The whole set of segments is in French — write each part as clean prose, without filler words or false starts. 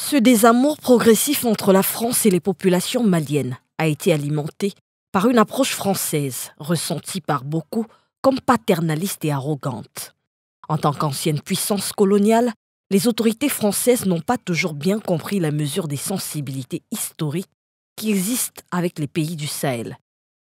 Ce désamour progressif entre la France et les populations maliennes a été alimenté par une approche française ressentie par beaucoup comme paternaliste et arrogante. En tant qu'ancienne puissance coloniale, les autorités françaises n'ont pas toujours bien compris la mesure des sensibilités historiques qui existent avec les pays du Sahel.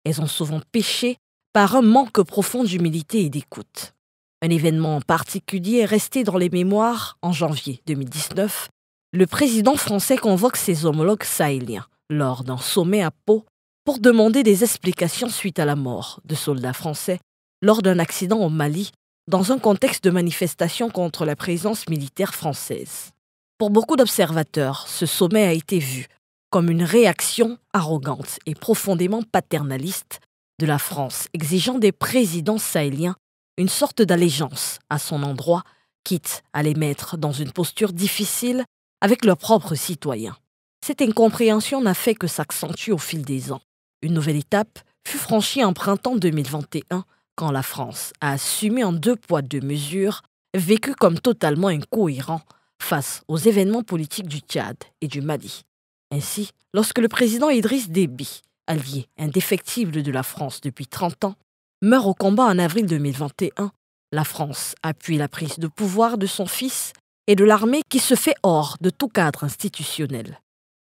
Elles ont souvent péché par un manque profond d'humilité et d'écoute. Un événement en particulier est resté dans les mémoires en janvier 2019. Le président français convoque ses homologues sahéliens lors d'un sommet à Pau pour demander des explications suite à la mort de soldats français lors d'un accident au Mali dans un contexte de manifestation contre la présence militaire française. Pour beaucoup d'observateurs, ce sommet a été vu comme une réaction arrogante et profondément paternaliste de la France, exigeant des présidents sahéliens une sorte d'allégeance à son endroit, quitte à les mettre dans une posture difficile avec leurs propres citoyens. Cette incompréhension n'a fait que s'accentuer au fil des ans. Une nouvelle étape fut franchie en printemps 2021, quand la France a assumé en 2 poids 2 mesures, vécu comme totalement incohérent face aux événements politiques du Tchad et du Mali. Ainsi, lorsque le président Idriss Déby, allié indéfectible de la France depuis 30 ans, meurt au combat en avril 2021, la France appuie la prise de pouvoir de son fils et de l'armée qui se fait hors de tout cadre institutionnel.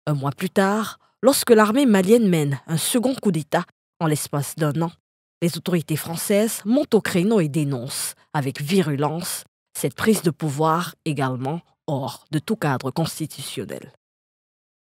Un mois plus tard, lorsque l'armée malienne mène un second coup d'État en l'espace d'1 an, les autorités françaises montent au créneau et dénoncent avec virulence cette prise de pouvoir également hors de tout cadre constitutionnel.